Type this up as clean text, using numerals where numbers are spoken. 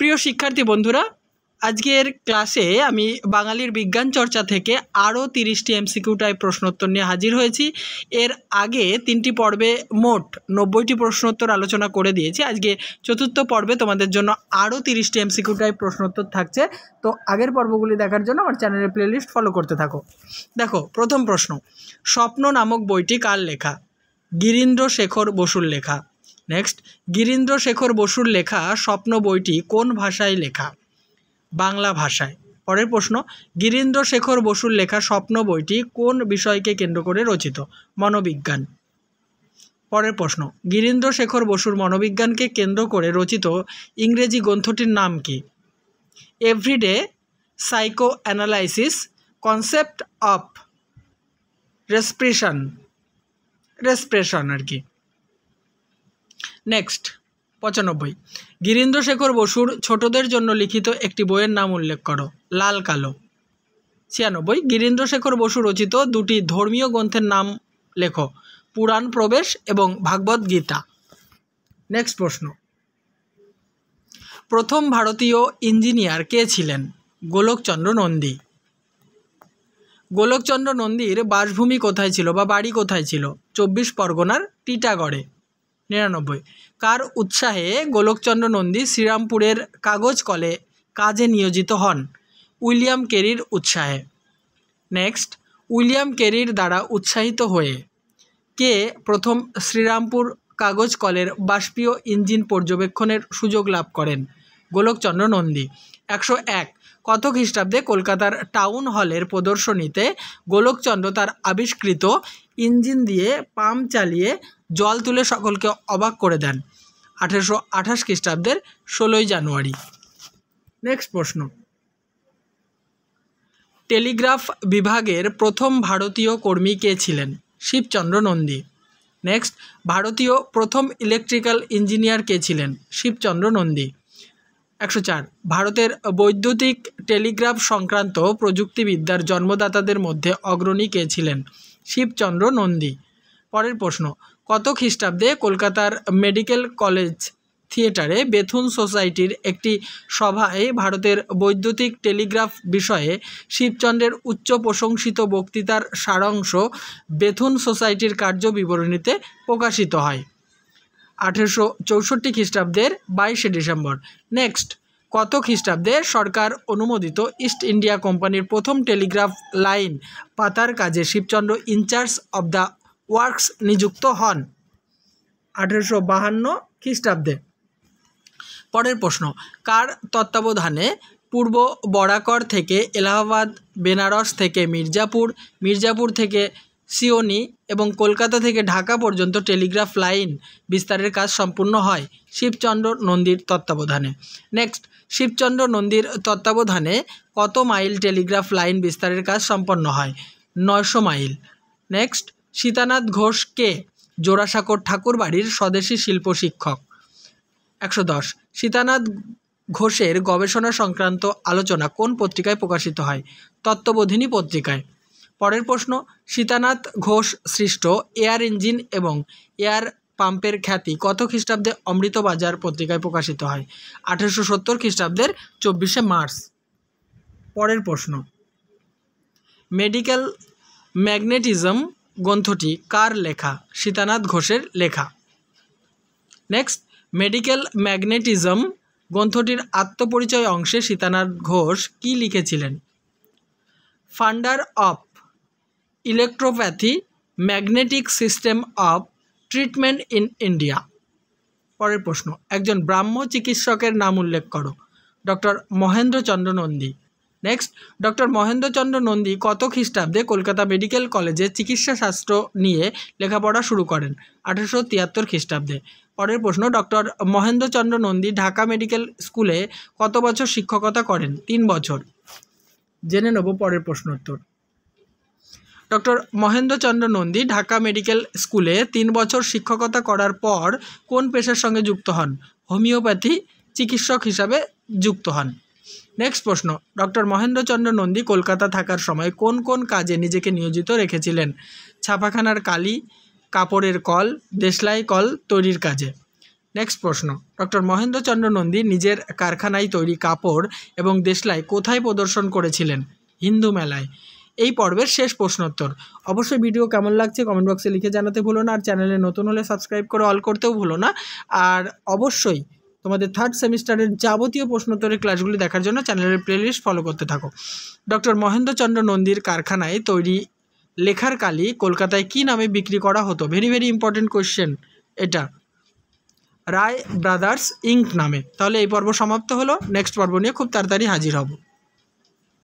প্রিয় শিক্ষার্থী বন্ধুরা, আজকের ক্লাসে আমি বাঙালির বিজ্ঞান চর্চা থেকে আরও 30টি এমসিকিউ টাইপ প্রশ্নোত্তর নিয়ে হাজির হয়েছি। এর আগে 3টি পর্বে মোট 90টি প্রশ্নোত্তর আলোচনা করে দিয়েছি। আজকে চতুর্থ পর্বে তোমাদের জন্য আরও 30টি এমসিকিউ টাইপ প্রশ্নোত্তর থাকছে। তো আগের পর্বগুলি দেখার জন্য আমার চ্যানেলের প্লেলিস্ট ফলো করতে থাকো। দেখো, প্রথম প্রশ্ন, স্বপ্ন নামক বইটি কার লেখা? গিরীন্দ্র শেখর বসুর লেখা। নেক্সট, গিরীন্দ্র শেখর বসুর লেখা স্বপ্ন বইটি কোন ভাষায় লেখা? বাংলা ভাষায়। পরের প্রশ্ন, গিরীন্দ্র শেখর বসুর লেখা স্বপ্ন বইটি কোন বিষয়কে কেন্দ্র করে রচিত? মনোবিজ্ঞান। পরের প্রশ্ন, গিরীন্দ্র শেখর বসুর মনোবিজ্ঞানকে কেন্দ্র করে রচিত ইংরেজি গ্রন্থটির নাম কি? Everyday psychoanalysis concept of repression আর কি। নেক্সট, 95, গিরীন্দ্র শেখর বসুর ছোটদের জন্য লিখিত একটি বইয়ের নাম উল্লেখ করো। লাল কালো। 96, গিরীন্দ্র শেখর বসু রচিত দুটি ধর্মীয় গ্রন্থের নাম লেখো। পুরাণ প্রবেশ এবং ভাগবত গীতা। নেক্সট প্রশ্ন, প্রথম ভারতীয় ইঞ্জিনিয়ার কে ছিলেন? গোলকচন্দ্র নন্দী। গোলকচন্দ্র নন্দীর বাসভূমি কোথায় ছিল বা বাড়ি কোথায় ছিল? 24 পরগনার টিটাগড়ে। 99, কার উৎসাহে গোলকচন্দ্র নন্দী শ্রীরামপুরের কাগজ কলে কাজে নিয়োজিত হন? উইলিয়াম কেরির উৎসাহে। নেক্সট, উইলিয়াম কেরির দ্বারা উৎসাহিত হয়ে কে প্রথম শ্রীরামপুর কাগজ কলের বাষ্পীয় ইঞ্জিন পর্যবেক্ষণের সুযোগ লাভ করেন? গোলকচন্দ্র নন্দী। 101, কত খ্রিস্টাব্দে কলকাতার টাউন হলের প্রদর্শনীতে গোলকচন্দ্র তার আবিষ্কৃত ইঞ্জিন দিয়ে পাম্প চালিয়ে জল তুলে সকলকে অবাক করে দেন? 1828 খ্রিস্টাব্দের 16ই জানুয়ারি। নেক্সট প্রশ্ন, টেলিগ্রাফ বিভাগের প্রথম ভারতীয় কর্মী কে ছিলেন? শিবচন্দ্র নন্দী। নেক্সট, ভারতীয় প্রথম ইলেকট্রিক্যাল ইঞ্জিনিয়ার কে ছিলেন? শিবচন্দ্র নন্দী। 104, ভারতের বৈদ্যুতিক টেলিগ্রাফ সংক্রান্ত প্রযুক্তিবিদ্যার জন্মদাতাদের মধ্যে অগ্রণী কে ছিলেন? শিবচন্দ্র নন্দী। পরের প্রশ্ন, কত খ্রিস্টাব্দে কলকাতার মেডিকেল কলেজ থিয়েটারে বেথুন সোসাইটির একটি সভায় ভারতের বৈদ্যুতিক টেলিগ্রাফ বিষয়ে শিবচন্দ্রের উচ্চ প্রশংসিত বক্তৃতার সারাংশ বেথুন সোসাইটির কার্যবিবরণীতে প্রকাশিত হয়? 1864 খ্রিস্টাব্দের 22শে ডিসেম্বর। নেক্সট, কত খ্রিস্টাব্দে সরকার অনুমোদিত ইস্ট ইন্ডিয়া কোম্পানির প্রথম টেলিগ্রাফ লাইন পাতার কাজে Shibchandra in charge of the works নিযুক্ত হন? 1852 খ্রিস্টাব্দে। পরের প্রশ্ন, কার তত্ত্বাবধানে পূর্ব বরাকর থেকে এলাহাবাদ, বেনারস থেকে মির্জাপুর, মির্জাপুর থেকে সিওনি এবং কলকাতা থেকে ঢাকা পর্যন্ত টেলিগ্রাফ লাইন বিস্তারের কাজ সম্পূর্ণ হয়? শিবচন্দ্র নন্দীর তত্ত্বাবধানে। নেক্সট, শিবচন্দ্র নন্দীর তত্ত্বাবধানে কত মাইল টেলিগ্রাফ লাইন বিস্তারের কাজ সম্পন্ন হয়? 900 মাইল। নেক্সট, সীতানাথ ঘোষ কে জোড়াসাঁকোর ঠাকুরবাড়ির স্বদেশী শিল্প শিক্ষক? 110, সীতানাথ ঘোষের গবেষণা সংক্রান্ত আলোচনা কোন পত্রিকায় প্রকাশিত হয়? তত্ত্ববোধিনী পত্রিকায়। পরের প্রশ্ন, সীতানাথ ঘোষ সৃষ্ট এয়ার ইঞ্জিন এবং এয়ার পাম্পের খ্যাতি কত খ্রিস্টাব্দে অমৃতবাজার পত্রিকায় প্রকাশিত হয়? 1870 খ্রিস্টাব্দের 24শে মার্চ। পরের প্রশ্ন, মেডিকেল ম্যাগনেটিজম গ্রন্থটি কার লেখা? সীতানাথ ঘোষের লেখা। নেক্সট, মেডিকেল ম্যাগনেটিজম গ্রন্থটির আত্মপরিচয় অংশে সীতানাথ ঘোষ কি লিখেছিলেন? Founder of electropathy magnetic system of treatment in India. পরের প্রশ্ন, একজন ব্রাহ্ম চিকিৎসকের নাম উল্লেখ করো। Doctor Mahendrachandra Nandi. Next, doctor Mahendrachandra Nandi কত খ্রিস্টাব্দে কলকাতা মেডিকেল কলেজে চিকিৎসাশাস্ত্র নিয়ে লেখাপড়া শুরু করেন? 1873 খ্রিস্টাব্দে। পরের প্রশ্ন, ডক্টর মহেন্দ্রচন্দ্র নন্দী ঢাকা মেডিকেল স্কুলে কত বছর শিক্ষকতা করেন? 3 বছর। জেনে নেব পরের প্রশ্নোত্তর। ডক্টর মহেন্দ্রচন্দ্র নন্দী ঢাকা মেডিকেল স্কুলে 3 বছর শিক্ষকতা করার পর কোন পেশার সঙ্গে যুক্ত হন? হোমিওপ্যাথি চিকিৎসক হিসাবে যুক্ত হন। নেক্সট প্রশ্ন, ডক্টর মহেন্দ্রচন্দ্র নন্দী কলকাতা থাকার সময় কোন কোন কাজে নিজেকে নিয়োজিত রেখেছিলেন? ছাপাখানার কালি, কাপড়ের কল, দেশলাই কল তৈরির কাজে। নেক্সট প্রশ্ন, ডক্টর মহেন্দ্রচন্দ্র নন্দী নিজের কারখানায় তৈরি কাপড় এবং দেশলাই কোথায় প্রদর্শন করেছিলেন? হিন্দু মেলায়। এই পর্বের শেষ প্রশ্নোত্তর। অবশ্যই ভিডিও কেমন লাগছে কমেন্ট বক্সে লিখে জানাতে ভুলো না, আর চ্যানেলে নতুন হলে সাবস্ক্রাইব করে অল করতেও ভুলো না। আর অবশ্যই তোমাদের থার্ড সেমিস্টারের যাবতীয় প্রশ্নোত্তরের ক্লাসগুলি দেখার জন্য চ্যানেলের প্লেলিস্ট ফলো করতে থাকো। ডক্টর মহেন্দ্রচন্দ্র নন্দীর কারখানায় তৈরি লেখার কালি কলকাতায় কী নামে বিক্রি করা হতো? ভেরি ভেরি ইম্পর্টেন্ট কোয়েশ্চেন এটা। রায় ব্রাদার্স ইঙ্ক নামে। তাহলে এই পর্ব সমাপ্ত হলো। নেক্সট পর্ব নিয়ে খুব তাড়াতাড়ি হাজির হব।